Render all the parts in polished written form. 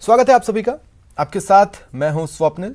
स्वागत है आप सभी का। आपके साथ मैं हूं स्वप्निल।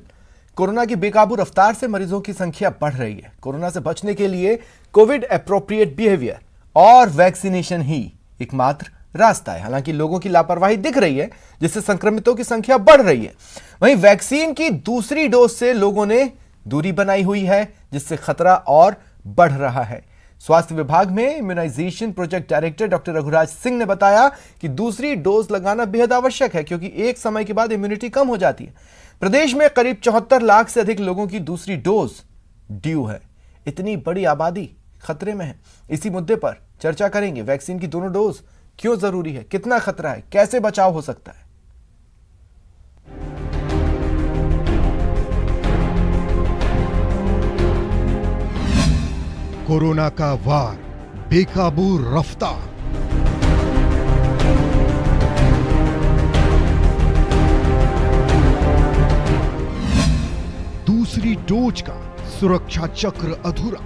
कोरोना की बेकाबू रफ्तार से मरीजों की संख्या बढ़ रही है। कोरोना से बचने के लिए कोविड एप्रोप्रिएट बिहेवियर और वैक्सीनेशन ही एकमात्र रास्ता है। हालांकि लोगों की लापरवाही दिख रही है, जिससे संक्रमितों की संख्या बढ़ रही है। वहीं वैक्सीन की दूसरी डोज से लोगों ने दूरी बनाई हुई है, जिससे खतरा और बढ़ रहा है। स्वास्थ्य विभाग में immunization project director doctor Raghuraj Singh ने बताया कि दूसरी डोज लगाना बेहद आवश्यक है, क्योंकि एक समय के बाद इम्यूनिटी कम हो जाती है। प्रदेश में करीब 74 लाख से अधिक लोगों की दूसरी डोज ड्यू है। इतनी बड़ी आबादी खतरे में है। इसी मुद्दे पर चर्चा करेंगे। वैक्सीन की दोनों डोज क्यों जरूरी है, कितना खतरा है, कैसे बचाव हो सकता है। कोरोना का वार, बेकाबू रफ्तार। दूसरी डोज का सुरक्षा चक्र अधूरा।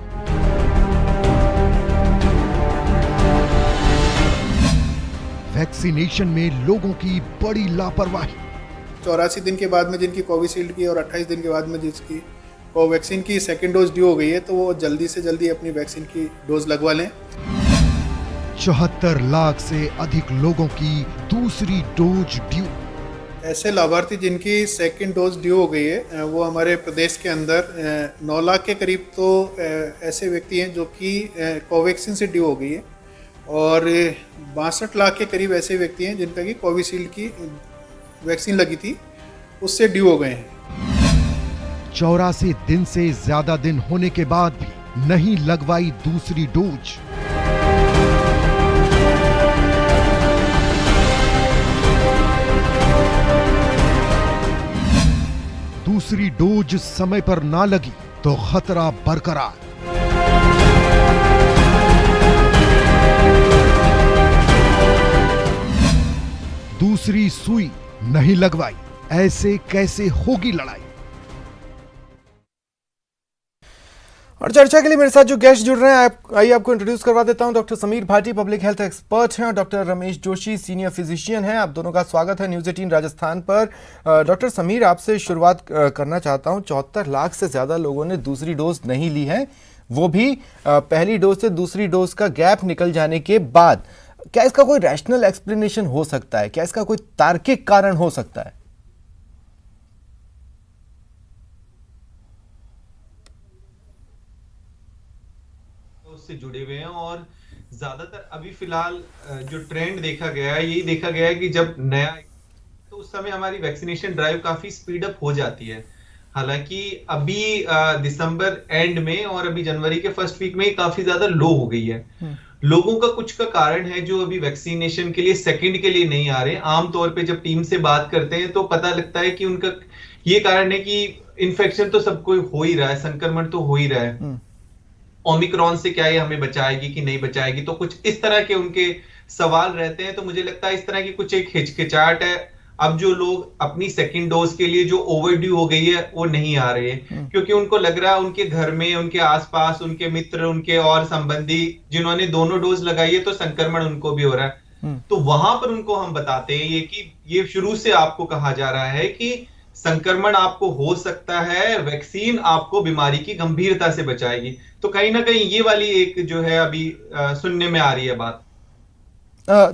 वैक्सीनेशन में लोगों की बड़ी लापरवाही। 84 दिन के बाद में जिनकी कोविशील्ड की और 28 दिन के बाद में जिसकी कोवैक्सीन की सेकेंड डोज ड्यू हो गई है, तो वो जल्दी से जल्दी अपनी वैक्सीन की डोज लगवा लें। 74 लाख से अधिक लोगों की दूसरी डोज ड्यू। ऐसे लाभार्थी जिनकी सेकेंड डोज ड्यू हो गई है, वो हमारे प्रदेश के अंदर 9 लाख के करीब तो ऐसे व्यक्ति हैं जो कि कोवैक्सीन से ड्यू हो गई है, और 62 लाख के करीब ऐसे व्यक्ति हैं जिनका कि कोविशील्ड की वैक्सीन लगी थी, उससे ड्यू हो गए हैं। 84 दिन से ज्यादा दिन होने के बाद भी नहीं लगवाई दूसरी डोज। दूसरी डोज समय पर ना लगी तो खतरा बरकरार। दूसरी सुई नहीं लगवाई, ऐसे कैसे होगी लड़ाई। और चर्चा के लिए मेरे साथ जो गेस्ट जुड़ रहे हैं, आइए आपको इंट्रोड्यूस करवा देता हूं। Doctor Sameer Bhati public health expert हैं और doctor Ramesh Joshi senior physician हैं। आप दोनों का स्वागत है न्यूज़ 18 राजस्थान पर। डॉक्टर समीर, आपसे शुरुआत करना चाहता हूं। 74 लाख से ज़्यादा लोगों ने दूसरी डोज नहीं ली है, वो भी पहली डोज से दूसरी डोज का गैप निकल जाने के बाद। क्या इसका कोई रैशनल एक्सप्लेनेशन हो सकता है? क्या इसका कोई तार्किक कारण हो सकता है? से जुड़े हुए हैं, और ज्यादातर अभी फिलहाल जो ट्रेंड देखा गया है, यही देखा गया है कि जब नया, तो उस समय हमारी वैक्सीनेशन ड्राइव काफी स्पीड अप हो जाती है। हालांकि अभी दिसंबर एंड में और अभी जनवरी के फर्स्ट वीक में काफी ज्यादा लो हो गई है। लोगों का कुछ का कारण है जो अभी वैक्सीनेशन के लिए सेकंड के लिए नहीं आ रहे। आमतौर पे जब टीम से बात करते हैं तो पता लगता है कि उनका ये कारण है कि इन्फेक्शन तो सबको हो ही रहा है, संक्रमण तो हो ही रहा है। ओमिक्रॉन से क्या ये हमें बचाएगी कि नहीं बचाएगी, तो कुछ इस तरह के उनके सवाल रहते हैं। तो मुझे लगता है इस तरह की कुछ एक हिचकिचाहट है। अब जो लोग अपनी सेकंड डोज के लिए जो ओवरड्यू हो गई है, वो नहीं आ रहे हैं, क्योंकि उनको लग रहा है उनके घर में, उनके आसपास, उनके मित्र, उनके और संबंधी जिन्होंने दोनों डोज लगाई है, तो संक्रमण उनको भी हो रहा है। तो वहां पर उनको हम बताते हैं ये कि ये शुरू से आपको कहा जा रहा है कि संक्रमण आपको हो सकता है, वैक्सीन आपको बीमारी की गंभीरता से बचाएगी। तो कहीं ना कहीं ये वाली एक जो है अभी सुनने में आ रही है बात।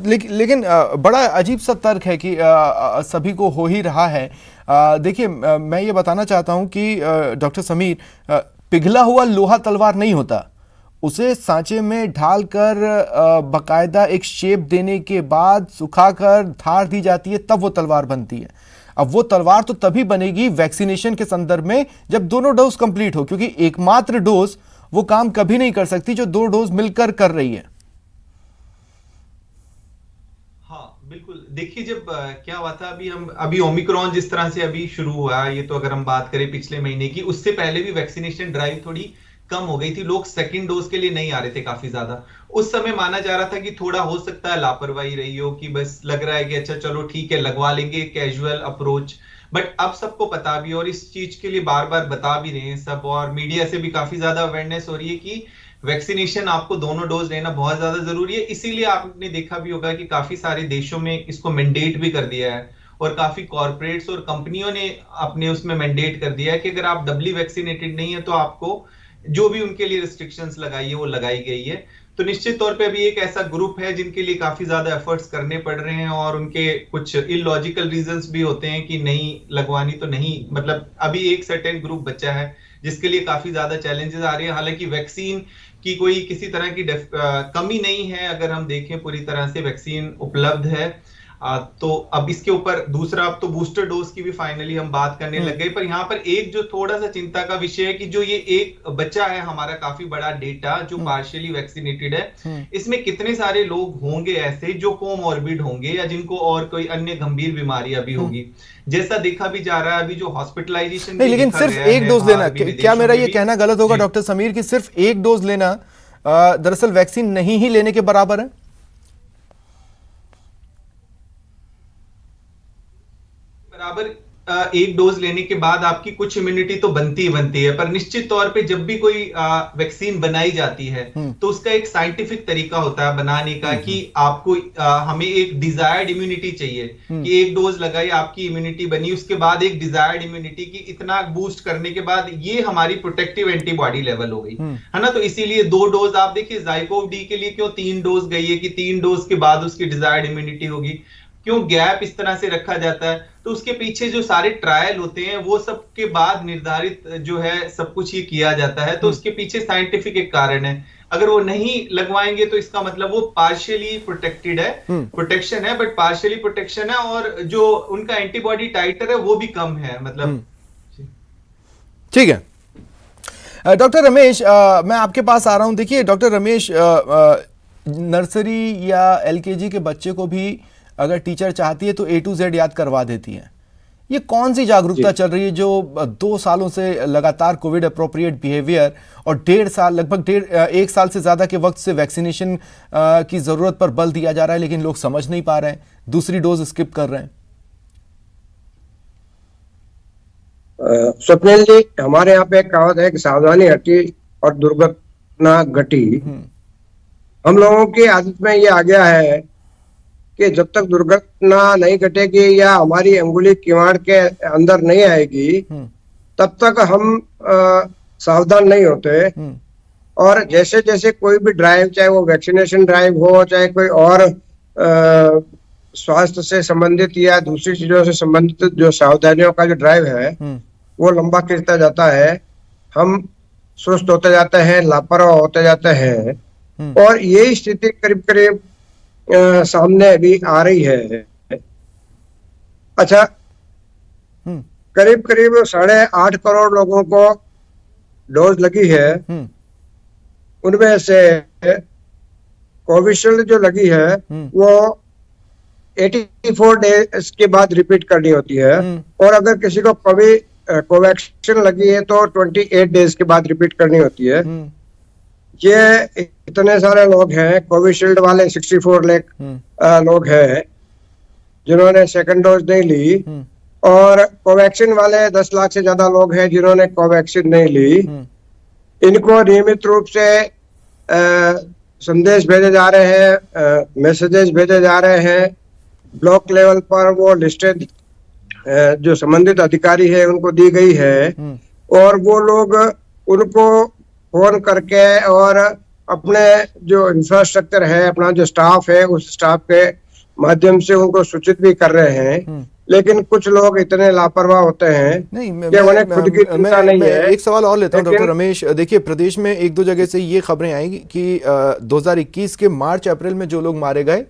लेकिन बड़ा अजीब सा तर्क है कि सभी को हो ही रहा है। देखिए, मैं ये बताना चाहता हूं कि डॉक्टर समीर, पिघला हुआ लोहा तलवार नहीं होता। उसे सांचे में ढालकर बाकायदा एक शेप देने के बाद सुखाकर धार दी जाती है, तब वो तलवार बनती है। अब वो तलवार तो तभी बनेगी वैक्सीनेशन के संदर्भ में जब दोनों डोज कंप्लीट हो, क्योंकि एकमात्र डोज वो काम कभी नहीं कर सकती जो दो डोज मिलकर कर रही है। हाँ बिल्कुल। देखिए, जब क्या हुआ था, अभी ओमिक्रॉन जिस तरह से अभी शुरू हुआ, ये तो अगर हम बात करें पिछले महीने की, उससे पहले भी वैक्सीनेशन ड्राइव थोड़ी कम हो गई थी। लोग सेकंड डोज के लिए नहीं आ रहे थे काफी ज्यादा। उस समय माना जा रहा था कि थोड़ा हो सकता है लापरवाही रही हो, कि बस लग रहा है कि अच्छा चलो ठीक है लगवा लेंगे, कैजुअल अप्रोच। बट अब सबको पता भी, और इस चीज के लिए बार बार बता भी रहे हैं सब, और मीडिया से भी काफी ज्यादा अवेयरनेस हो रही है कि वैक्सीनेशन आपको दोनों डोज लेना बहुत ज्यादा जरूरी है। इसीलिए आपने देखा भी होगा कि काफी सारे देशों में इसको मैंडेट भी कर दिया है, और काफी कॉर्पोरेट्स और कंपनियों ने अपने उसमें मैंडेट कर दिया है कि अगर आप डबली वैक्सीनेटेड नहीं है तो आपको जो भी उनके लिए रिस्ट्रिक्शंस लगाई है वो लगाई गई है। तो निश्चित तौर पे अभी एक ऐसा ग्रुप है जिनके लिए काफी ज्यादा एफर्ट्स करने पड़ रहे हैं और उनके कुछ इलॉजिकल रीजंस भी होते हैं कि नहीं लगवानी तो नहीं, मतलब अभी एक सर्टेन ग्रुप बचा है जिसके लिए काफी ज्यादा चैलेंजेस आ रहे हैं। हालांकि वैक्सीन की कोई किसी तरह की कमी नहीं है, अगर हम देखें पूरी तरह से वैक्सीन उपलब्ध है। तो अब इसके ऊपर दूसरा, अब तो बूस्टर डोज की भी फाइनली हम बात करने लग गए। पर यहाँ पर एक जो थोड़ा सा चिंता का विषय है कि जो ये एक बच्चा है हमारा काफी बड़ा डेटा जो पार्शियली वैक्सीनेटेड है, इसमें कितने सारे लोग होंगे ऐसे जो कोमॉर्बिड होंगे या जिनको और कोई अन्य गंभीर बीमारी अभी होगी, जैसा देखा भी जा रहा है अभी जो हॉस्पिटलाइजेशन नहीं, लेकिन सिर्फ एक डोज लेना, क्या मेरा ये कहना गलत होगा डॉक्टर समीर कि सिर्फ एक डोज लेना दरअसल वैक्सीन नहीं ही लेने के बराबर है? बराबर एक डोज लेने के बाद आपकी कुछ इम्यूनिटी तो बनती ही बनती है, पर निश्चित तौर पे जब भी कोई वैक्सीन बनाई जाती है तो उसका एक साइंटिफिक तरीका होता है बनाने का कि आपको हमें एक डिजायर्ड इम्यूनिटी चाहिए कि एक डोज लगाई आपकी इम्यूनिटी बनी, उसके बाद एक डिजायर्ड इम्यूनिटी की इतना बूस्ट करने के बाद ये हमारी प्रोटेक्टिव एंटीबॉडी लेवल हो गई है ना। तो इसीलिए 2 डोज आप देखिए ज़ाइकोव डी के लिए क्यों 3 डोज गई है कि 3 डोज के बाद उसकी डिजायर्ड इम्यूनिटी होगी, क्यों गैप इस तरह से रखा जाता है। तो उसके पीछे जो सारे ट्रायल होते हैं वो सब के बाद निर्धारित जो है सब कुछ ये किया जाता है, तो उसके पीछे साइंटिफिक एक कारण है। अगर वो नहीं लगवाएंगे तो इसका मतलब वो पार्शियली प्रोटेक्टेड है, प्रोटेक्शन है बट पार्शियली प्रोटेक्शन है, और जो उनका एंटीबॉडी टाइटर है वो भी कम है, मतलब। ठीक है डॉक्टर रमेश, मैं आपके पास आ रहा हूं। देखिए डॉक्टर रमेश, नर्सरी या एलकेजी के बच्चे को भी अगर टीचर चाहती है तो A to Z याद करवा देती है। ये कौन सी जागरूकता चल रही है जो 2 सालों से लगातार कोविड अप्रोप्रिएट बिहेवियर और 1.5 साल, लगभग 1 साल से ज्यादा के वक्त से वैक्सीनेशन की जरूरत पर बल दिया जा रहा है, लेकिन लोग समझ नहीं पा रहे हैं, दूसरी डोज स्किप कर रहे हैं? स्वप्निल जी, हमारे यहाँ पे एक कहावत है कि सावधानी हटी और दुर्घटना घटी। हम लोगों की आदत में ये आ गया है कि जब तक दुर्घटना नहीं घटेगी या हमारी अंगुली किवाड़ के अंदर नहीं आएगी तब तक हम सावधान नहीं होते। और जैसे जैसे कोई भी ड्राइव, चाहे वो वैक्सीनेशन ड्राइव हो, चाहे कोई और स्वास्थ्य से संबंधित या दूसरी चीजों से संबंधित जो सावधानियों का जो ड्राइव है वो लंबा खिंचता जाता है, हम सुस्त होते जाते हैं, लापरवाह होते जाते हैं, और यही स्थिति करीब करीब सामने अभी आ रही है। अच्छा, करीब करीब 8.5 करोड़ लोगों को डोज लगी है, उनमें से कोविशील्ड जो लगी है वो 84 डेज के बाद रिपीट करनी होती है, और अगर किसी को कोवैक्सीन लगी है तो 28 डेज के बाद रिपीट करनी होती है। ये इतने सारे लोग हैं, कोविशील्ड वाले 64 लाख लोग हैं जिन्होंने सेकंड डोज नहीं ली, और कोवैक्सीन वाले 10 लाख से ज्यादा लोग हैं जिन्होंने कोवैक्सीन नहीं ली। इनको नियमित रूप से संदेश भेजे जा रहे हैं, मैसेजेस भेजे जा रहे हैं, ब्लॉक लेवल पर वो लिस्टेड जो संबंधित अधिकारी है उनको दी गई है, और वो लोग उनको फोन करके और अपने जो इंफ्रास्ट्रक्चर है, अपना जो स्टाफ है, उस स्टाफ के माध्यम से उनको सूचित भी कर रहे हैं। लेकिन कुछ लोग इतने लापरवाह होते हैं कि उन्हें खुद की चिंता नहीं है। एक सवाल और लेता हूं डॉक्टर रमेश, देखिए प्रदेश में 1-2 जगह से ये खबरें आई कि 2021 के मार्च अप्रैल में जो लोग मारे गए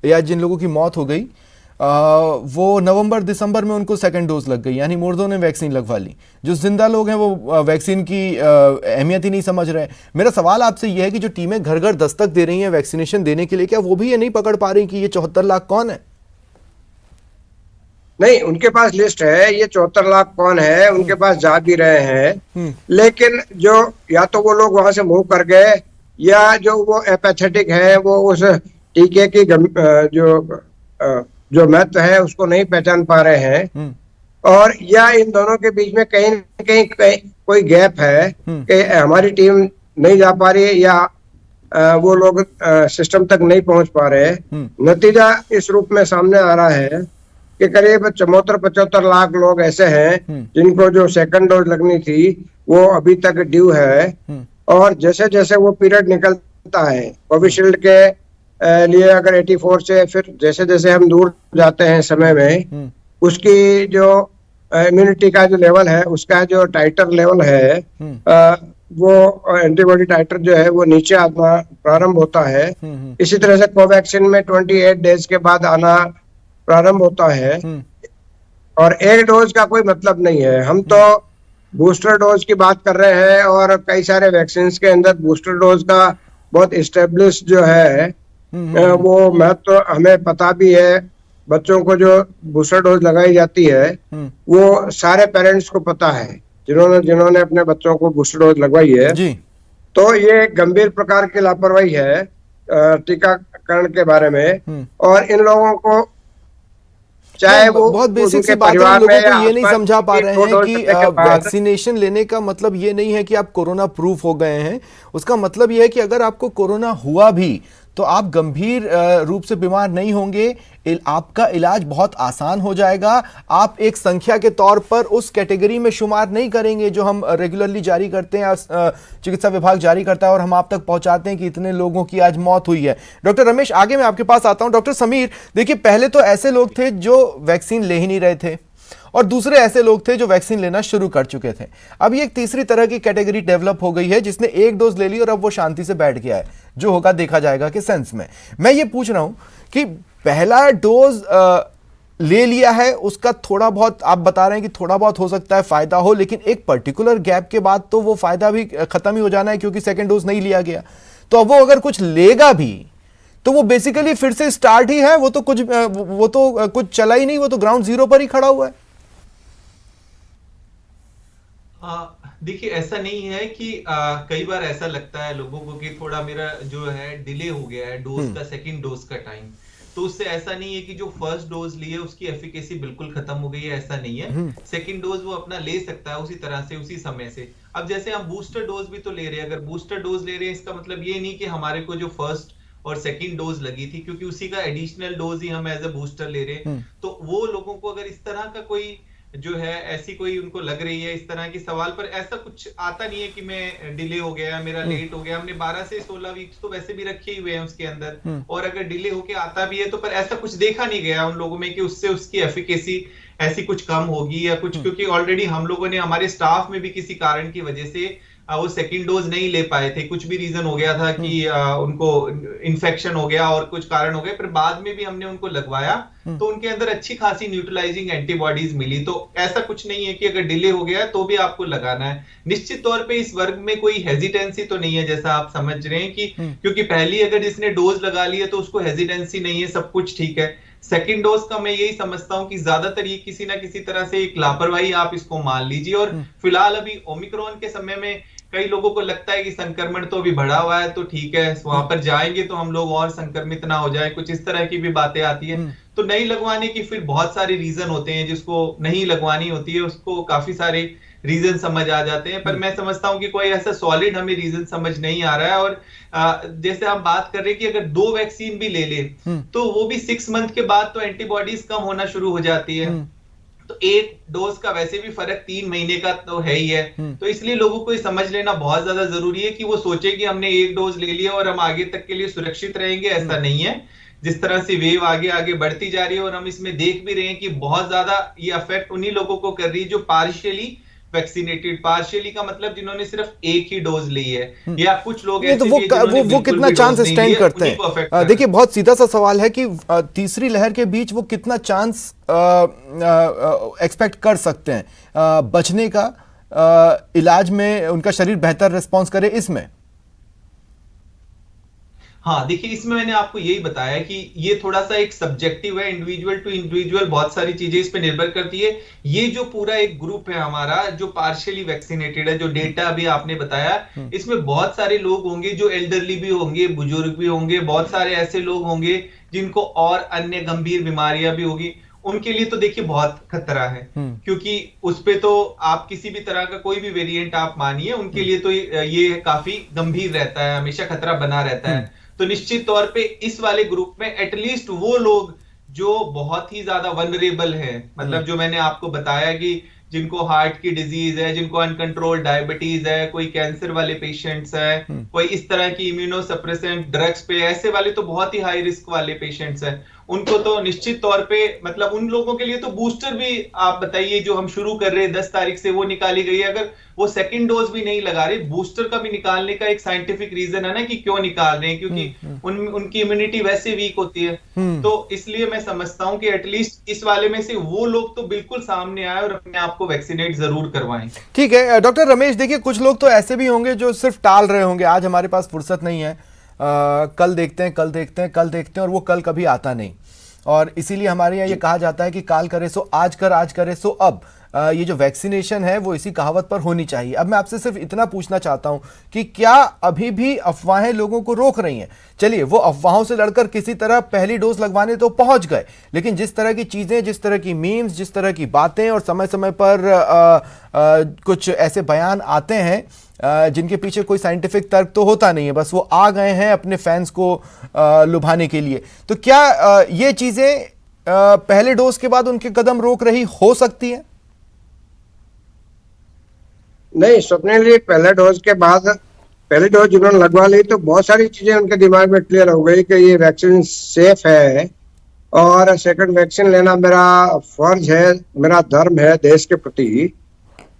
या जिन लोगों की मौत हो गई, वो नवंबर दिसंबर में उनको सेकंड डोज लग गई, यानी मुर्दों ने वैक्सीन लगवा ली। जो जिंदा लोग हैं वो वैक्सीन की अहमियत ही नहीं समझ रहे। मेरा सवाल आपसे यह है कि जो टीमें घर घर दस्तक दे रही हैं वैक्सीनेशन देने के लिए, क्या वो भी ये नहीं पकड़ पा रही कि ये 74 लाख कौन है? नहीं, उनके पास लिस्ट है, ये 74 लाख कौन है, उनके पास जा भी रहे हैं। लेकिन जो या तो वो लोग वहां से मूव कर गए, या जो वो एपैथेटिक है, वो उस टीके की जो महत्व है उसको नहीं पहचान पा रहे हैं, और या इन दोनों के बीच में कहीं न कहीं कोई गैप है कि हमारी टीम नहीं जा पा रही है, या वो लोग सिस्टम तक नहीं पहुंच पा रहे। नतीजा इस रूप में सामने आ रहा है कि करीब 74-75 लाख लोग ऐसे हैं जिनको जो सेकंड डोज लगनी थी वो अभी तक ड्यू है। और जैसे जैसे वो पीरियड निकलता है कोविशील्ड के लिए अगर 84 से फिर जैसे जैसे हम दूर जाते हैं समय में, उसकी जो इम्यूनिटी का जो लेवल है, उसका जो टाइटर लेवल है, वो एंटीबॉडी टाइटर जो है वो नीचे आना प्रारंभ होता है। इसी तरह से कोवैक्सीन में 28 डेज के बाद आना प्रारंभ होता है। और एक डोज का कोई मतलब नहीं है। हम तो बूस्टर डोज की बात कर रहे हैं और कई सारे वैक्सीन के अंदर बूस्टर डोज का बहुत इस्टेब्लिश जो है वो महत्व तो हमें पता भी है। बच्चों को जो बूस्टर डोज लगाई जाती है वो सारे पेरेंट्स को पता है जिन्होंने अपने बच्चों को बूस्टर डोज लगवाई है जी। तो ये एक गंभीर प्रकार की लापरवाही है टीकाकरण के बारे में। और इन लोगों को चाहे वो बहुत बेसिक सी बात है, हम लोगों को ये नहीं समझा पा रहे हैं कि वैक्सीनेशन लेने का मतलब ये नहीं है कि आप कोरोना प्रूफ हो गए हैं। उसका मतलब ये है कि अगर आपको कोरोना हुआ भी तो आप गंभीर रूप से बीमार नहीं होंगे, आपका इलाज बहुत आसान हो जाएगा। आप एक संख्या के तौर पर उस कैटेगरी में शुमार नहीं करेंगे जो हम रेगुलरली जारी करते हैं, चिकित्सा विभाग जारी करता है और हम आप तक पहुंचाते हैं कि इतने लोगों की आज मौत हुई है। डॉक्टर रमेश, आगे मैं आपके पास आता हूं। डॉक्टर समीर, देखिए पहले तो ऐसे लोग थे जो वैक्सीन ले ही नहीं रहे थे और दूसरे ऐसे लोग थे जो वैक्सीन लेना शुरू कर चुके थे। अब ये एक तीसरी तरह की कैटेगरी डेवलप हो गई है जिसने एक डोज ले ली और अब वो शांति से बैठ गया है। जो होगा देखा जाएगा के सेंस में मैं ये पूछ रहा हूं कि पहला डोज ले लिया है, उसका थोड़ा बहुत आप बता रहे हैं कि थोड़ा बहुत हो सकता है फायदा हो, लेकिन एक पर्टिकुलर गैप के बाद तो वो फायदा भी खत्म ही हो जाना है क्योंकि सेकेंड डोज नहीं लिया गया। तो अब वो अगर कुछ लेगा भी तो वो बेसिकली फिर से स्टार्ट ही है। वो तो कुछ चला ही नहीं, वो तो ग्राउंड जीरो पर ही खड़ा हुआ है। देखिए ऐसा नहीं है कि कई बार ऐसा लगता है लोगों को कि थोड़ा मेरा जो है डिले हो गया है डोज का, सेकंड डोज का टाइम, तो उससे ऐसा नहीं है कि जो फर्स्ट डोज ली है उसकी एफिकेसी बिल्कुल खत्म हो गई है, ऐसा नहीं है। सेकंड डोज वो अपना ले सकता है उसी तरह से, उसी समय से। अब जैसे हम बूस्टर डोज भी तो ले रहे हैं, अगर बूस्टर डोज ले रहे हैं इसका मतलब ये नहीं कि हमारे को जो फर्स्ट और सेकंड डोज लगी थी क्योंकि उसी का एडिशनल डोज ही हम एज ए बूस्टर ले रहे हैं, तो वो लोगों को अगर इस तरह का कोई जो है ऐसी कोई उनको लग रही है इस तरह की सवाल पर, ऐसा कुछ आता नहीं है कि मैं डिले हो गया, मेरा लेट हो गया। हमने 12 से 16 वीक्स तो वैसे भी रखे ही हुए हैं उसके अंदर, और अगर डिले होके आता भी है तो पर ऐसा कुछ देखा नहीं गया उन लोगों में कि उससे उसकी एफिकेसी ऐसी कुछ कम होगी या कुछ, क्योंकि ऑलरेडी हम लोगों ने हमारे स्टाफ में भी किसी कारण की वजह से वो सेकंड डोज नहीं ले पाए थे, कुछ भी रीजन हो गया था कि उनको इन्फेक्शन हो गया और कुछ कारण हो गए, पर बाद में भी हमने उनको लगवाया तो उनके अंदर अच्छी खासी न्यूट्रलाइजिंग एंटीबॉडीज मिली। तो ऐसा कुछ नहीं है कि अगर डिले हो गया तो भी आपको लगाना है। निश्चित तौर पे इस वर्ग में कोई हेजिटेंसी तो नहीं है जैसा आप समझ रहे हैं कि क्योंकि पहली अगर जिसने डोज लगा ली है तो उसको हेजिटेंसी नहीं है, सब कुछ ठीक है। सेकंड डोज का मैं यही समझता हूं कि ज्यादातर ये किसी ना किसी तरह से एक लापरवाही आप इसको मान लीजिए। और फिलहाल अभी ओमिक्रॉन के समय में कई लोगों को लगता है कि संक्रमण तो अभी बढ़ा हुआ है तो ठीक है, वहां पर जाएंगे तो हम लोग और संक्रमित ना हो जाए, कुछ इस तरह की भी बातें आती है। तो नहीं लगवाने की फिर बहुत सारे रीजन होते हैं, जिसको नहीं लगवानी होती है उसको काफी सारे रीजन समझ आ जाते हैं, पर मैं समझता हूं कि कोई ऐसा सॉलिड हमें रीजन समझ नहीं आ रहा है। और जैसे हम बात कर रहे हैं कि अगर 2 वैक्सीन भी ले ले तो वो भी 6 मंथ के बाद तो एंटीबॉडीज कम होना शुरू हो जाती है, तो एक डोज का वैसे भी फर्क 3 महीने का तो है ही है। तो इसलिए लोगों को ये समझ लेना बहुत ज्यादा जरूरी है कि वो सोचे कि हमने एक डोज ले लिया और हम आगे तक के लिए सुरक्षित रहेंगे, ऐसा नहीं है। जिस तरह से वेव आगे आगे बढ़ती जा रही है और हम इसमें देख भी रहे हैं कि बहुत ज्यादा ये अफेक्ट उन्हीं लोगों को कर रही है जो पार्शियली वैक्सीनेटेड, पार्शियली का मतलब जिन्होंने सिर्फ एक ही डोज ली है, या कुछ लोग ऐसे तो वो कितना चांस स्टैंड करते हैं। देखिए बहुत सीधा सा सवाल है कि तीसरी लहर के बीच वो कितना चांस एक्सपेक्ट कर सकते हैं बचने का, इलाज में उनका शरीर बेहतर रिस्पॉन्स करे इसमें। हाँ देखिए, इसमें मैंने आपको यही बताया कि ये थोड़ा सा एक सब्जेक्टिव है, इंडिविजुअल टू इंडिविजुअल बहुत सारी चीजें इस पे निर्भर करती है। ये जो पूरा एक ग्रुप है हमारा जो पार्शियली वैक्सीनेटेड है, जो डेटा अभी आपने बताया, इसमें बहुत सारे लोग होंगे जो एल्डरली भी होंगे, बुजुर्ग भी होंगे, बहुत सारे ऐसे लोग होंगे जिनको और अन्य गंभीर बीमारियां भी होगी। उनके लिए तो देखिए बहुत खतरा है, क्योंकि उस पे तो आप किसी भी तरह का कोई भी वेरिएंट आप मानिए, उनके लिए तो ये काफी गंभीर रहता है, हमेशा खतरा बना रहता है। तो निश्चित तौर पे इस वाले ग्रुप में एटलीस्ट वो लोग जो बहुत ही ज्यादा वनरेबल है, मतलब जो मैंने आपको बताया कि जिनको हार्ट की डिजीज है, जिनको अनकंट्रोल्ड डायबिटीज है, कोई कैंसर वाले पेशेंट्स है, कोई इस तरह की इम्यूनो सप्रेसेंट ड्रग्स पे, ऐसे वाले तो बहुत ही हाई रिस्क वाले पेशेंट्स हैं, उनको तो निश्चित तौर पे, मतलब उन लोगों के लिए तो बूस्टर भी आप बताइए जो हम शुरू कर रहे हैं 10 तारीख से वो निकाली गई है, अगर वो सेकंड डोज भी नहीं लगा रहे, बूस्टर का भी निकालने का एक साइंटिफिक रीजन है ना कि क्यों निकाल रहे हैं, क्योंकि उनकी इम्यूनिटी वैसे वीक होती है। तो इसलिए मैं समझता हूं कि एटलीस्ट इस वाले में से वो लोग तो बिल्कुल सामने आए और अपने आप को वैक्सीनेट जरूर करवाएं। ठीक है डॉक्टर रमेश, देखिए कुछ लोग तो ऐसे भी होंगे जो सिर्फ टाल रहे होंगे, आज हमारे पास फुर्सत नहीं है, कल देखते हैं, कल देखते हैं, कल देखते हैं, और वो कल कभी आता नहीं। और इसीलिए हमारे यहाँ ये कहा जाता है कि काल करे सो आज कर, आज करे सो अब। ये जो वैक्सीनेशन है वो इसी कहावत पर होनी चाहिए। अब मैं आपसे सिर्फ इतना पूछना चाहता हूं कि क्या अभी भी अफवाहें लोगों को रोक रही हैं? चलिए, वो अफवाहों से लड़कर किसी तरह पहली डोज लगवाने तो पहुंच गए, लेकिन जिस तरह की चीजें, जिस तरह की मीम्स, जिस तरह की बातें और समय समय पर कुछ ऐसे बयान आते हैं जिनके पीछे कोई साइंटिफिक तर्क तो होता नहीं है, बस वो आ गए हैं अपने फैंस को लुभाने के लिए, तो क्या ये चीजें पहले डोज के बाद उनके कदम रोक रही हो सकती है? नहीं, स्वप्निल जी, पहले डोज के बाद, पहली डोज जिन्होंने लगवा ली तो बहुत सारी चीजें उनके दिमाग में क्लियर हो गई कि ये वैक्सीन सेफ है और सेकंड वैक्सीन लेना मेरा फर्ज है, मेरा धर्म है देश के प्रति।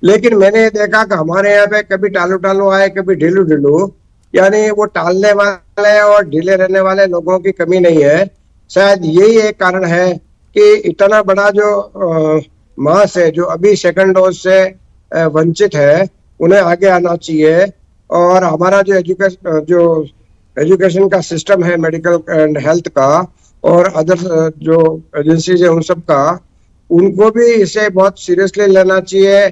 लेकिन मैंने देखा कि हमारे यहाँ पे कभी टालू टालू आए, कभी ढीलू ढीलू, यानी वो टालने वाले और ढीले रहने वाले लोगों की कमी नहीं है। शायद यही एक कारण है कि इतना बड़ा जो मास है जो अभी सेकंड डोज से वंचित है, उन्हें आगे आना चाहिए। और हमारा जो एजुकेशन का सिस्टम है, मेडिकल एंड हेल्थ का, और अदर जो एजेंसीज है उन सब का, उनको भी इसे बहुत सीरियसली लेना चाहिए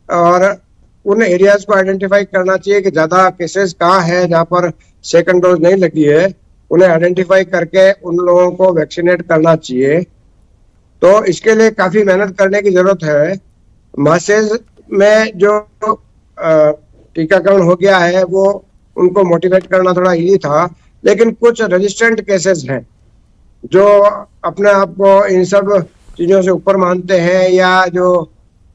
और उन एरियाज को आइडेंटिफाई करना चाहिए कि ज्यादा केसेस कहाँ है जहाँ पर सेकंड डोज नहीं लगी है, उन्हें आइडेंटिफाई करके उन लोगों को वैक्सीनेट करना चाहिए। तो इसके लिए काफी मेहनत करने की जरूरत है। मैसेज में जो टीकाकरण हो गया है वो उनको मोटिवेट करना थोड़ा इजी था, लेकिन कुछ रेजिस्टेंट केसेस हैं जो अपने आप को इन सब चीजों से ऊपर मानते हैं या जो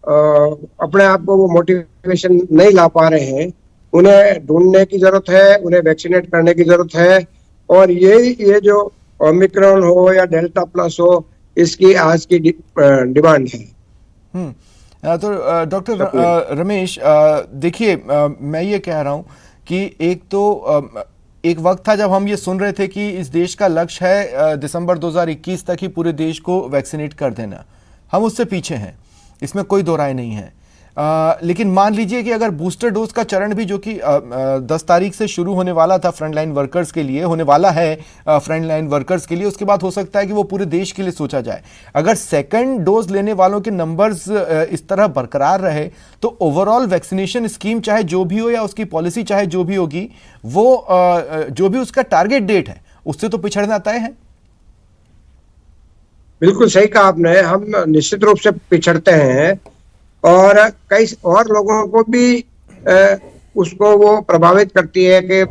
अपने आप को वो मोटिवेशन नहीं ला पा रहे हैं, उन्हें ढूंढने की जरूरत है, उन्हें वैक्सीनेट करने की जरूरत है। और ये जो ओमिक्रॉन हो या डेल्टा प्लस हो, इसकी आज की डिमांड है। तो डॉक्टर रमेश, देखिए, मैं ये कह रहा हूं कि एक वक्त था जब हम ये सुन रहे थे कि इस देश का लक्ष्य है दिसंबर 2021 तक ही पूरे देश को वैक्सीनेट कर देना। हम उससे पीछे हैं, इसमें कोई दो राय नहीं है। लेकिन मान लीजिए कि अगर बूस्टर डोज का चरण भी, जो कि 10 तारीख से शुरू होने वाला था फ्रंटलाइन वर्कर्स के लिए, होने वाला है फ्रंटलाइन वर्कर्स के लिए, उसके बाद हो सकता है कि वो पूरे देश के लिए सोचा जाए। अगर सेकंड डोज लेने वालों के नंबर्स इस तरह बरकरार रहे तो ओवरऑल वैक्सीनेशन स्कीम चाहे जो भी हो या उसकी पॉलिसी चाहे जो भी होगी, वो जो भी उसका टारगेट डेट है उससे तो पिछड़ना तय है। बिल्कुल सही कहा आपने, हम निश्चित रूप से पिछड़ते हैं और कई और लोगों को भी उसको वो प्रभावित करती है कि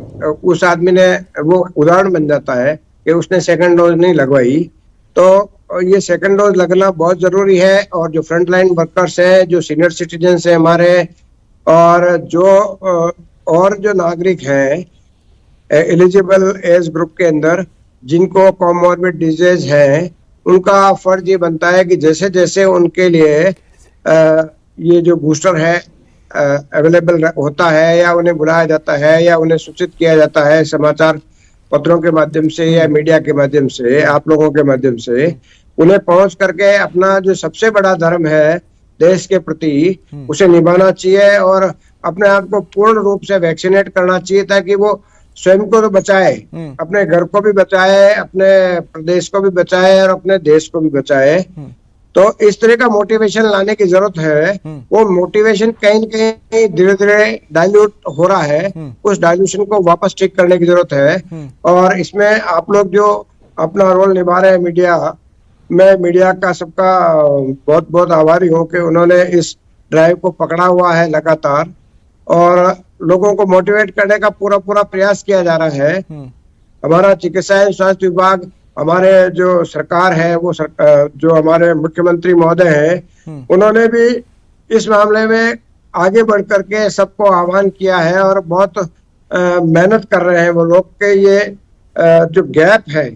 उस आदमी ने, वो उदाहरण बन जाता है कि उसने सेकंड डोज नहीं लगवाई। तो ये सेकंड डोज लगना बहुत जरूरी है। और जो फ्रंट लाइन वर्कर्स हैं, जो सीनियर सिटीजन हैं हमारे, और जो नागरिक हैं एलिजिबल एज ग्रुप के अंदर जिनको कॉमॉर्बिड डिजीज है, उनका फर्ज ये बनता है कि जैसे जैसे उनके लिए ये जो बूस्टर है अवेलेबल होता है या उन्हें बुलाया जाता है या उन्हें सूचित किया जाता है समाचार पत्रों के माध्यम से या मीडिया के माध्यम से, आप लोगों के माध्यम से, उन्हें पहुंच करके अपना जो सबसे बड़ा धर्म है देश के प्रति, उसे निभाना चाहिए और अपने आप को पूर्ण रूप से वैक्सीनेट करना चाहिए ताकि वो स्वयं को तो बचाए, अपने घर को भी बचाए, अपने प्रदेश को भी बचाए और अपने देश को भी बचाए। तो इस तरह का मोटिवेशन लाने की जरूरत है। वो मोटिवेशन कहीं न कहीं धीरे धीरे डाइल्यूट हो रहा है, उस डाइल्यूशन को वापस ठीक करने की जरूरत है। और इसमें आप लोग जो अपना रोल निभा रहे हैं मीडिया, मैं मीडिया का सबका बहुत बहुत आभारी हूँ कि उन्होंने इस ड्राइव को पकड़ा हुआ है लगातार और लोगों को मोटिवेट करने का पूरा प्रयास किया जा रहा है। हमारा चिकित्सा एवं स्वास्थ्य विभाग हमारे जो सरकार है वो जो हमारे मुख्यमंत्री महोदय हैं उन्होंने भी इस मामले में आगे बढ़ करके सबको आह्वान किया है और बहुत मेहनत कर रहे हैं वो लोग के ये जो गैप है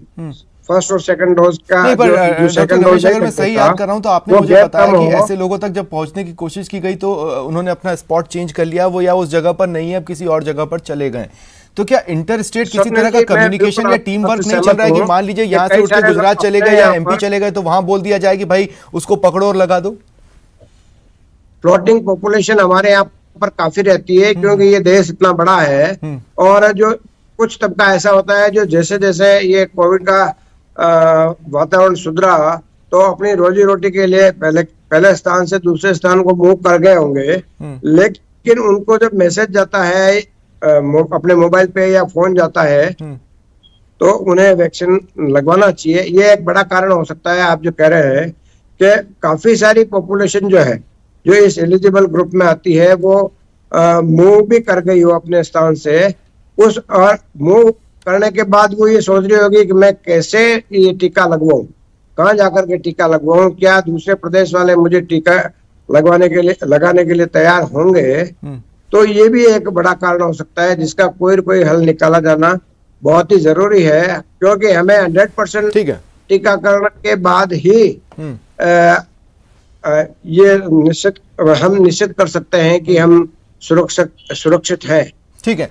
फर्स्ट और सेकंड डोज का नहीं, पर जो डॉक्टर सेकंड रमेश, डोज अगर मैं सही याद कर रहा हूं तो आपने मुझे बताया कि ऐसे लोगों तक जब पहुंचने की कोशिश की गई तो उन्होंने अपना स्पॉट चेंज कर लिया, वो या उस जगह पर नहीं है, अब किसी और जगह पर चले गए। तो क्या इंटर स्टेट किसी तरह का कम्युनिकेशन या टीम वर्क नहीं चल रहा है कि मान लीजिए यहाँ से उठ के गुजरात चले गए या एमपी चले गए तो वहां बोल दिया जाए कि भाई उसको पकड़ो और लगा दो? फ्लोटिंग पॉपुलेशन हमारे यहाँ पर काफी रहती है क्योंकि ये देश इतना बड़ा है और जो कुछ तबका ऐसा होता है जो जैसे जैसे ये कोविड का वातावरण सुधरा तो अपनी रोजी रोटी के लिए पहले स्थान से दूसरे स्थान को मूव कर गए होंगे, लेकिन उनको जब मैसेज जाता है अपने मोबाइल पे या फोन जाता है तो उन्हें वैक्सीन लगवाना चाहिए। ये एक बड़ा कारण हो सकता है। आप जो कह रहे हैं कि काफी सारी पॉपुलेशन जो है जो इस एलिजिबल ग्रुप में आती है वो मूव भी कर गई हो अपने स्थान से, उस और मूव करने के बाद वो ये सोच रही होगी कि मैं कैसे ये टीका लगवाऊं, कहाँ जाकर के टीका लगवाऊं, क्या दूसरे प्रदेश वाले मुझे टीका लगाने के लिए तैयार होंगे। तो ये भी एक बड़ा कारण हो सकता है जिसका कोई न कोई हल निकाला जाना बहुत ही जरूरी है, क्योंकि हमें 100% टीकाकरण के बाद ही ये हम निश्चित कर सकते हैं कि हम सुरक्षित हैं। ठीक है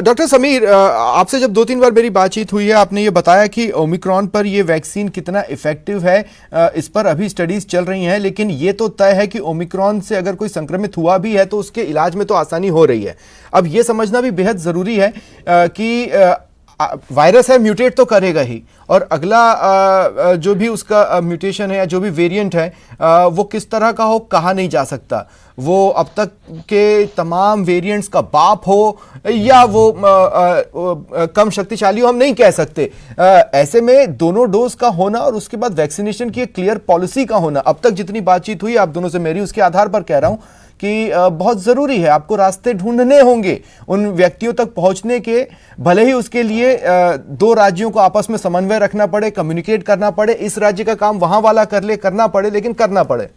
डॉक्टर समीर, आपसे जब 2-3 बार मेरी बातचीत हुई है आपने ये बताया कि ओमिक्रॉन पर ये वैक्सीन कितना इफेक्टिव है, इस पर अभी स्टडीज चल रही हैं, लेकिन ये तो तय है कि ओमिक्रॉन से अगर कोई संक्रमित हुआ भी है तो उसके इलाज में तो आसानी हो रही है। अब ये समझना भी बेहद ज़रूरी है कि वायरस है, म्यूटेट तो करेगा ही, और अगला जो भी उसका म्यूटेशन है या जो भी वेरिएंट है वो किस तरह का हो कहा नहीं जा सकता। वो अब तक के तमाम वेरिएंट्स का बाप हो या वो कम शक्तिशाली हो, हम नहीं कह सकते। ऐसे में दोनों डोज का होना और उसके बाद वैक्सीनेशन की एक क्लियर पॉलिसी का होना, अब तक जितनी बातचीत हुई आप दोनों से मेरी, उसके आधार पर कह रहा हूं कि बहुत ज़रूरी है। आपको रास्ते ढूंढने होंगे उन व्यक्तियों तक पहुंचने के, भले ही उसके लिए 2 राज्यों को आपस में समन्वय रखना पड़े, कम्युनिकेट करना पड़े, इस राज्य का काम वहां वाला करना पड़े, लेकिन करना पड़े।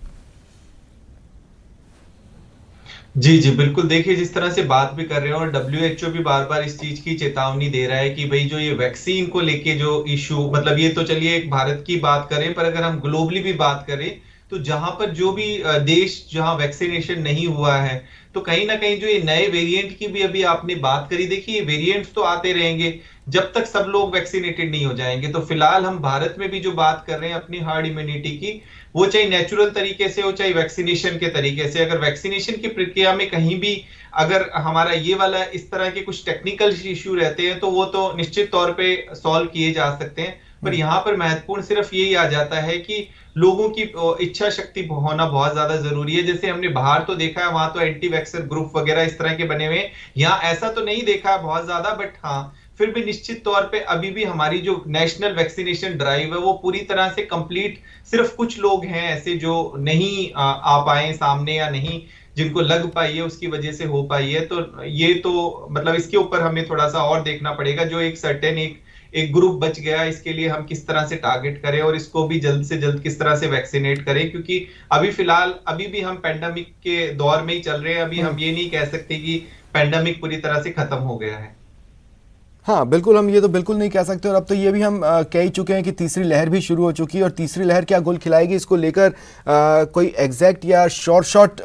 जी जी बिल्कुल, देखिए जिस तरह से बात भी कर रहे हैं और WHO भी बार बार इस चीज की चेतावनी दे रहा है कि भाई जो ये वैक्सीन को लेके जो इशू, मतलब ये तो चलिए एक भारत की बात करें, पर अगर हम ग्लोबली भी बात करें तो जहां पर जो भी देश जहां वैक्सीनेशन नहीं हुआ है तो कहीं ना कहीं जो ये नए वेरिएंट की भी अभी आपने बात करी, देखिए ये वेरिएंट्स तो आते रहेंगे जब तक सब लोग वैक्सीनेटेड नहीं हो जाएंगे। तो फिलहाल हम भारत में भी जो बात कर रहे हैं अपनी हार्ड इम्यूनिटी की, वो चाहे नेचुरल तरीके से हो चाहे वैक्सीनेशन के तरीके से, अगर वैक्सीनेशन की प्रक्रिया में कहीं भी अगर हमारा ये वाला इस तरह के कुछ टेक्निकल इश्यू रहते हैं तो वो तो निश्चित तौर पे सॉल्व किए जा सकते हैं। पर यहाँ पर महत्वपूर्ण सिर्फ यही आ जाता है कि लोगों की इच्छा शक्ति होना बहुत ज्यादा जरूरी है। जैसे हमने बाहर तो देखा है, वहां तो एंटी वैक्सर ग्रुप वगैरह इस तरह के बने हुए हैं, यहाँ ऐसा तो नहीं देखा बहुत ज्यादा, बट हाँ फिर भी निश्चित तौर पे अभी भी हमारी जो नेशनल वैक्सीनेशन ड्राइव है वो पूरी तरह से कंप्लीट, सिर्फ कुछ लोग हैं ऐसे जो नहीं आ पाए सामने या नहीं जिनको लग पाई है उसकी वजह से हो पाई है। तो ये तो मतलब इसके ऊपर हमें थोड़ा सा और देखना पड़ेगा, जो एक सर्टेन एक ग्रुप बच गया इसके लिए हम किस तरह से टारगेट करें और इसको भी जल्द से जल्द किस तरह से वैक्सीनेट करें, क्योंकि अभी फिलहाल अभी भी हम पैंडेमिक के दौर में ही चल रहे हैं। अभी हम ये नहीं कह सकते कि पैंडेमिक पूरी तरह से खत्म हो गया है। हाँ बिल्कुल, हम ये तो बिल्कुल नहीं कह सकते, और अब तो ये भी हम कह ही चुके हैं कि तीसरी लहर भी शुरू हो चुकी है, और तीसरी लहर क्या गोल खिलाएगी इसको लेकर कोई एग्जैक्ट या शॉर्ट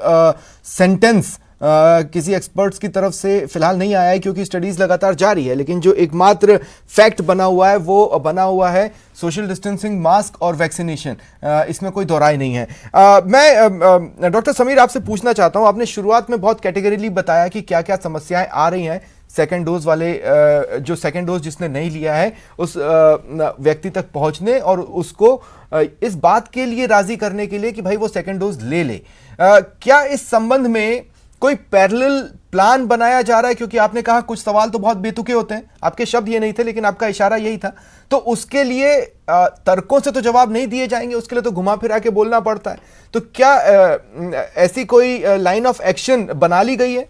सेंटेंस किसी एक्सपर्ट्स की तरफ से फिलहाल नहीं आया है, क्योंकि स्टडीज लगातार जारी है। लेकिन जो एकमात्र फैक्ट बना हुआ है वो बना हुआ है सोशल डिस्टेंसिंग, मास्क और वैक्सीनेशन, इसमें कोई दो राय नहीं है। मैं डॉक्टर समीर आपसे पूछना चाहता हूं, आपने शुरुआत में बहुत कैटेगरीली बताया कि क्या क्या समस्याएं आ रही हैं सेकेंड डोज वाले, जो सेकेंड डोज जिसने नहीं लिया है उस व्यक्ति तक पहुंचने और उसको इस बात के लिए राजी करने के लिए कि भाई वो सेकेंड डोज ले ले। क्या इस संबंध में कोई पैरेलल प्लान बनाया जा रहा है? क्योंकि आपने कहा कुछ सवाल तो बहुत बेतुके होते हैं, आपके शब्द ये नहीं थे लेकिन आपका इशारा यही था, तो उसके लिए तर्कों से तो जवाब नहीं दिए जाएंगे, उसके लिए तो घुमा फिरा के बोलना पड़ता है। तो क्या ऐसी कोई लाइन ऑफ एक्शन बना ली गई है?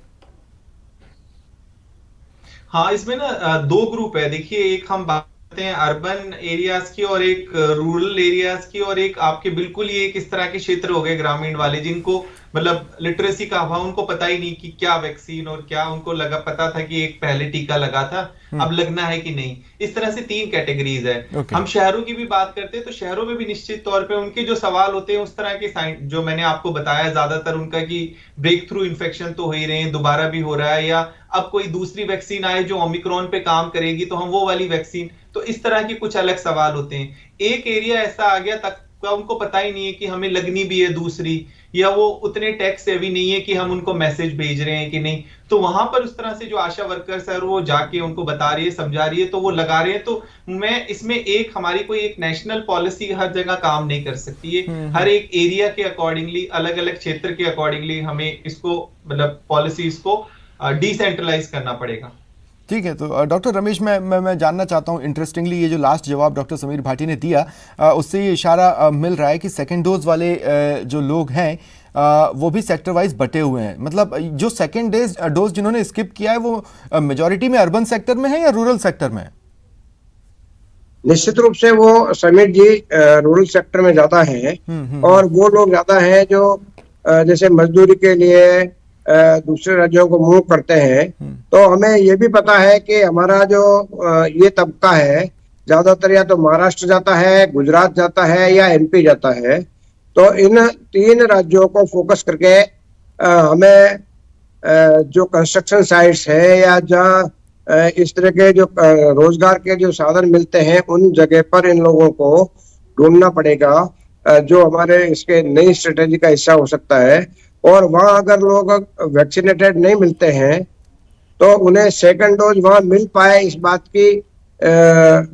हाँ, इसमें ना 2 ग्रुप है। देखिए, एक हम बात हैं अर्बन एरियाज की और एक रूरल एरियाज की, और एक आपके बिल्कुल ही एक इस तरह के क्षेत्र हो गए ग्रामीण वाले, जिनको मतलब लिटरेसी का अभाव, उनको पता ही नहीं कि क्या वैक्सीन और क्या, उनको लगा पता था कि एक पहले टीका लगा था, अब लगना है कि नहीं। इस तरह से 3 कैटेगरीज है। हम शहरों की भी बात करते हैं तो शहरों में भी निश्चित तौर पे उनके जो सवाल होते हैं उस तरह के जो मैंने आपको बताया, ज्यादातर उनका कि ब्रेक थ्रू इन्फेक्शन तो हो ही रहे हैं, दोबारा भी हो रहा है, या अब कोई दूसरी वैक्सीन आए जो ओमिक्रॉन पे काम करेगी तो हम वो वाली वैक्सीन, तो इस तरह के कुछ अलग सवाल होते हैं। एक एरिया ऐसा आ गया तक उनको पता ही नहीं है कि हमें लगनी भी है दूसरी, या वो उतने टेक सेवी नहीं है कि हम उनको मैसेज भेज रहे हैं कि नहीं, तो वहां पर उस तरह से जो आशा वर्कर्स है वो जाके उनको बता रही है, समझा रही है, तो वो लगा रहे हैं। तो मैं इसमें हमारी कोई एक नेशनल पॉलिसी हर जगह काम नहीं कर सकती है। हर एक एरिया के अकॉर्डिंगली, अलग अलग क्षेत्र के अकॉर्डिंगली हमें इसको मतलब पॉलिसी इसको डिसेंट्रलाइज करना पड़ेगा। ठीक है, तो डॉक्टर रमेश, मैं जानना चाहता हूँ, इंटरेस्टिंगली ये जो लास्ट जवाब डॉक्टर समीर भाटी ने दिया, उससे ये इशारा मिल रहा है कि सेकंड डोज वाले जो लोग हैं वो भी सेक्टर वाइज बटे हुए हैं। मतलब जो सेकंड डोज जिन्होंने स्किप किया है वो मेजॉरिटी में अर्बन सेक्टर में है या रूरल सेक्टर में है? निश्चित रूप से वो समीर जी रूरल सेक्टर में ज्यादा है, और वो लोग ज्यादा हैं जो जैसे मजदूरी के लिए दूसरे राज्यों को मूव करते हैं। तो हमें ये भी पता है कि हमारा जो ये तबका है ज्यादातर या तो महाराष्ट्र जाता है, गुजरात जाता है या एमपी जाता है। तो इन 3 राज्यों को फोकस करके हमें जो कंस्ट्रक्शन साइट्स है या जहाँ इस तरह के जो रोजगार के जो साधन मिलते हैं उन जगह पर इन लोगों को ढूंढना पड़ेगा, जो हमारे इसके नई स्ट्रेटेजी का हिस्सा हो सकता है। और वहां अगर लोग वैक्सीनेटेड नहीं मिलते हैं तो उन्हें सेकंड डोज वहां मिल पाए, इस बात की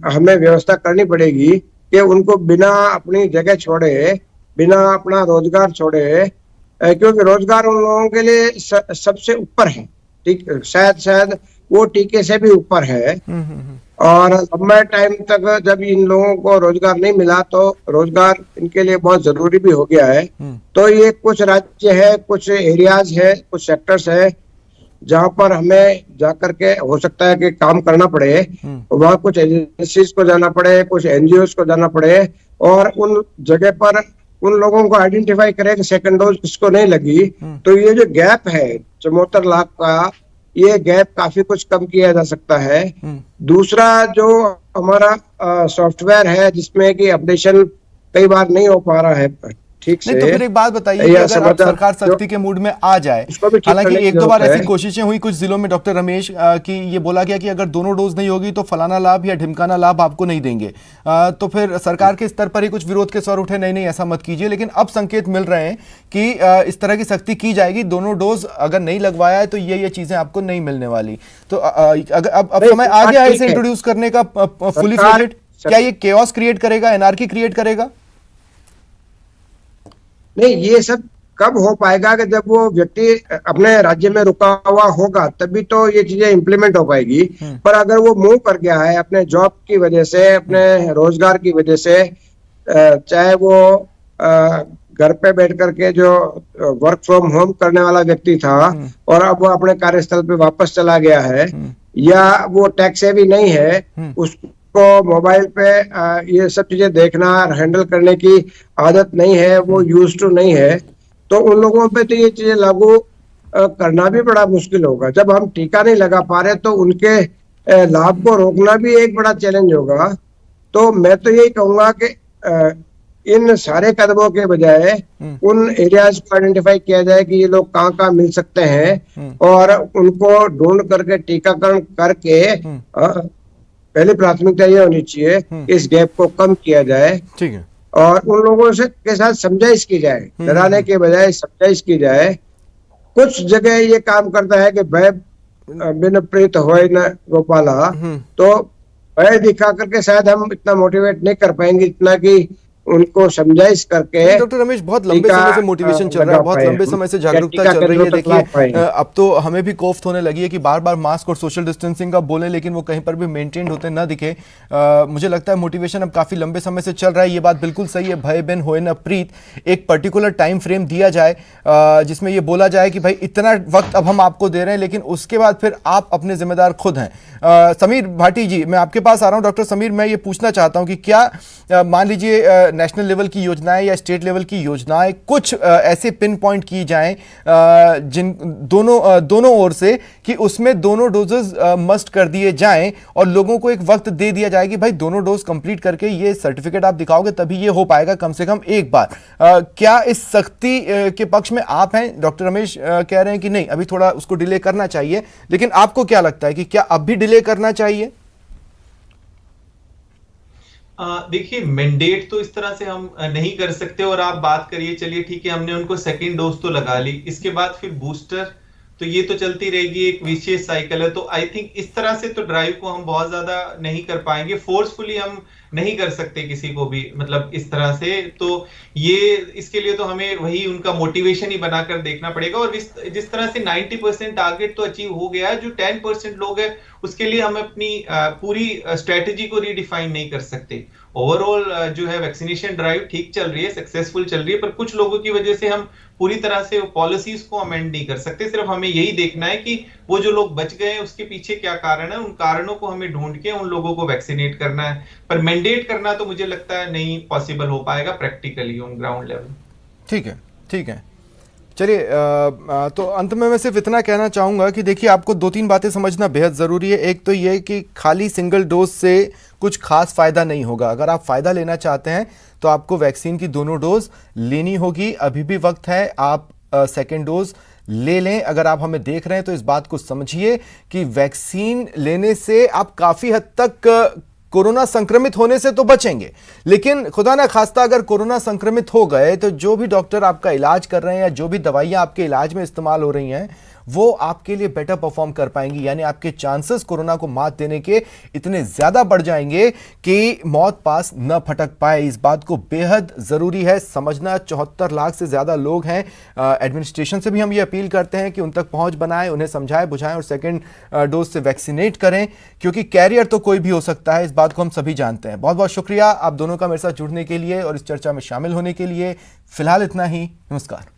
हमें व्यवस्था करनी पड़ेगी कि उनको बिना अपनी जगह छोड़े, बिना अपना रोजगार छोड़े, क्योंकि रोजगार उन लोगों के लिए सबसे ऊपर है, ठीक, शायद वो टीके से भी ऊपर है। और लंबे टाइम तक जब इन लोगों को रोजगार नहीं मिला तो रोजगार इनके लिए बहुत जरूरी भी हो गया है। तो ये कुछ राज्य है, कुछ एरियाज है, कुछ सेक्टर्स है जहां पर हमें जाकर के हो सकता है कि काम करना पड़े। वहां कुछ एजेंसीज को जाना पड़े, कुछ एनजीओज को जाना पड़े, और उन जगह पर उन लोगों को आइडेंटिफाई करें कि सेकंड डोज किसको नहीं लगी। तो ये जो गैप है 74 लाख का, ये गैप काफी कुछ कम किया जा सकता है। दूसरा जो हमारा सॉफ्टवेयर है जिसमें कि अपडेशन कई बार नहीं हो पा रहा है ठीक से। नहीं, तो फिर एक बात बताइए कि अगर अब सरकार सख्ती के मूड में आ जाए, हालांकि एक दो बार ऐसी कोशिशें हुई कुछ जिलों में डॉक्टर रमेश कि ये बोला गया कि अगर दोनों डोज नहीं होगी तो फलाना लाभ या ढिमकाना लाभ आपको नहीं देंगे, तो फिर सरकार के स्तर पर ही कुछ विरोध के स्वर उठे, नहीं ऐसा मत कीजिए। लेकिन अब संकेत मिल रहे हैं कि इस तरह की सख्ती की जाएगी, दोनों डोज अगर नहीं लगवाया है तो ये चीजें आपको नहीं मिलने वाली। तो अब समय आ गया है इसे इंट्रोड्यूस करने का फुली फ्लेजेड। क्या ये केओस क्रिएट करेगा, एनार्की क्रिएट करेगा? नहीं, ये सब कब हो पाएगा कि जब वो व्यक्ति अपने राज्य में रुका हुआ होगा, तभी तो ये चीजें इम्प्लीमेंट हो पाएगी। पर अगर वो मूव कर गया है अपने जॉब की वजह से, अपने रोजगार की वजह से, चाहे वो घर पे बैठ करके जो वर्क फ्रॉम होम करने वाला व्यक्ति था और अब वो अपने कार्यस्थल पे वापस चला गया है, या वो टैक्स सेवी नहीं है, उसको मोबाइल पे ये सब चीजें देखना, हैंडल करने की आदत नहीं है, वो यूज टू नहीं है, तो उन लोगों पे तो ये चीजें लागू करना भी बड़ा मुश्किल होगा। जब हम टीका नहीं लगा पा रहे तो उनके लाभ को रोकना भी एक बड़ा चैलेंज होगा। तो मैं तो यही कहूंगा कि इन सारे कदमों के बजाय उन एरियाज को आइडेंटिफाई किया जाए कि ये लोग कहाँ कहाँ मिल सकते हैं, और उनको ढूंढ करके टीकाकरण करके पहली प्राथमिकता ये होनी चाहिए इस गैप को कम किया जाए। ठीक है, और उन लोगों से के साथ समझाइश की जाए, डराने के बजाय समझाइश की जाए। कुछ जगह ये काम करता है कि भय बिन प्रीत होए न गोपाला, तो भय दिखा करके शायद हम इतना मोटिवेट नहीं कर पाएंगे इतना कि उनको समझाइश करके डॉक्टर रमेश, बहुत लंबे टीका, समय से मोटिवेशन चल रहा है, बहुत लंबे समय से जागरूकता चल रही है। देखिए अब तो हमें भी कोफ्त होने लगी है कि बार बार मास्क और सोशल डिस्टेंसिंग का बोले, लेकिन वो कहीं पर भी मेंटेन होते ना दिखे। मुझे लगता है मोटिवेशन अब काफी लंबे समय से चल रहा है। ये बात बिल्कुल सही है, भय बिन होए न प्रीत। एक पर्टिकुलर टाइम फ्रेम दिया जाए जिसमें ये बोला जाए कि भाई इतना वक्त अब हम आपको दे रहे हैं, लेकिन उसके बाद फिर आप अपने जिम्मेदार खुद हैं। समीर भाटी जी, मैं आपके पास आ रहा हूं। डॉक्टर समीर, मैं ये पूछना चाहता हूं कि क्या मान लीजिए नेशनल लेवल की योजनाएं या स्टेट लेवल की योजनाएं कुछ ऐसे पिन पॉइंट की जाएं जिन दोनों ओर से कि उसमें दोनों डोजेस मस्ट कर दिए जाएं और लोगों को एक वक्त दे दिया जाए कि भाई दोनों डोज कंप्लीट करके ये सर्टिफिकेट आप दिखाओगे तभी ये हो पाएगा कम से कम एक बार। क्या इस सख्ती के पक्ष में आप हैं? डॉक्टर रमेश कह रहे हैं कि नहीं, अभी थोड़ा उसको डिले करना चाहिए, लेकिन आपको क्या लगता है कि क्या अब भी डिले करना चाहिए? देखिए, मैंडेट तो इस तरह से हम नहीं कर सकते। और आप बात करिए, चलिए ठीक है, हमने उनको सेकेंड डोज तो लगा ली, इसके बाद फिर बूस्टर, तो ये तो चलती रहेगी, एक विशेष साइकिल है। तो आई थिंक इस तरह से तो ड्राइव को हम बहुत ज्यादा नहीं कर पाएंगे, फोर्सफुली हम नहीं कर सकते किसी को भी, मतलब इस तरह से। तो ये इसके लिए तो हमें वही उनका मोटिवेशन ही बनाकर देखना पड़ेगा। और जिस तरह से 90% टारगेट तो अचीव हो गया है, जो 10% लोग हैं उसके लिए हम अपनी पूरी स्ट्रेटेजी को रीडिफाइन नहीं कर सकते। ओवरऑल जो है वैक्सीनेशन ड्राइव ठीक चल रही है, सक्सेसफुल चल रही है, पर कुछ लोगों की वजह से हम पूरी तरह से पॉलिसीज को अमेंड नहीं कर सकते। सिर्फ हमें यही देखना है कि वो जो लोग बच गए हैं उसके पीछे क्या कारण है, उन कारणों को हमें ढूंढ के उन लोगों को वैक्सीनेट करना है। पर मैंडेट करना तो मुझे लगता है नहीं पॉसिबल हो पाएगा प्रैक्टिकली ऑन ग्राउंड लेवल। ठीक है, ठीक है। चलिए, तो अंत में मैं सिर्फ इतना कहना चाहूँगा कि देखिए, आपको दो तीन बातें समझना बेहद ज़रूरी है। एक तो ये कि खाली सिंगल डोज से कुछ खास फ़ायदा नहीं होगा। अगर आप फ़ायदा लेना चाहते हैं तो आपको वैक्सीन की दोनों डोज लेनी होगी। अभी भी वक्त है, आप सेकेंड डोज ले लें। अगर आप हमें देख रहे हैं तो इस बात को समझिए कि वैक्सीन लेने से आप काफ़ी हद तक कोरोना संक्रमित होने से तो बचेंगे, लेकिन खुदा ना खास्ता अगर कोरोना संक्रमित हो गए तो जो भी डॉक्टर आपका इलाज कर रहे हैं या जो भी दवाइयां आपके इलाज में इस्तेमाल हो रही हैं वो आपके लिए बेटर परफॉर्म कर पाएंगी। यानी आपके चांसेस कोरोना को मात देने के इतने ज्यादा बढ़ जाएंगे कि मौत पास न फटक पाए। इस बात को बेहद जरूरी है समझना। 74 लाख से ज्यादा लोग हैं। एडमिनिस्ट्रेशन से भी हम ये अपील करते हैं कि उन तक पहुंच बनाएं, उन्हें समझाएं बुझाएं और सेकेंड डोज से वैक्सीनेट करें, क्योंकि कैरियर तो कोई भी हो सकता है, इस बात को हम सभी जानते हैं। बहुत बहुत शुक्रिया आप दोनों का मेरे साथ जुड़ने के लिए और इस चर्चा में शामिल होने के लिए। फिलहाल इतना ही, नमस्कार।